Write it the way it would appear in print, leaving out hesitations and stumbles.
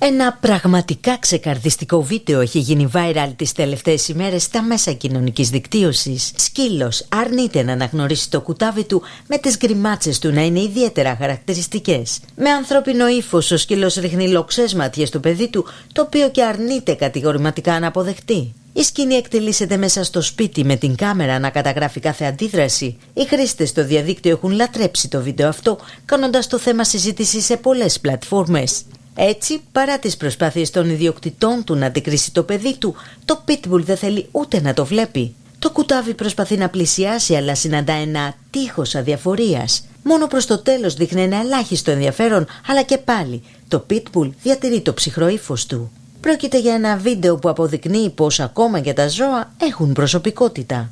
Ένα πραγματικά ξεκαρδιστικό βίντεο έχει γίνει viral τις τελευταίες ημέρες στα μέσα κοινωνικής δικτύωσης. Σκύλος αρνείται να αναγνωρίσει το κουτάβι του, με τις γκριμάτσες του να είναι ιδιαίτερα χαρακτηριστικές. Με ανθρώπινο ύφος ο σκύλος ρίχνει λοξές ματιές στο παιδί του, το οποίο και αρνείται κατηγορηματικά να αποδεχτεί. Η σκηνή εκτελήσεται μέσα στο σπίτι με την κάμερα να καταγράφει κάθε αντίδραση. Οι χρήστες στο διαδίκτυο έχουν λατρέψει το βίντεο αυτό, κάνοντας το θέμα συζήτηση σε πολλές πλατφόρμες. Έτσι, παρά τις προσπάθειες των ιδιοκτητών του να αντικρίσει το παιδί του, το Pitbull δεν θέλει ούτε να το βλέπει. Το κουτάβι προσπαθεί να πλησιάσει, αλλά συναντά ένα τείχος αδιαφορίας. Μόνο προς το τέλος δείχνει ένα ελάχιστο ενδιαφέρον, αλλά και πάλι το Pitbull διατηρεί το ψυχρό ύφος του. Πρόκειται για ένα βίντεο που αποδεικνύει πως ακόμα και τα ζώα έχουν προσωπικότητα.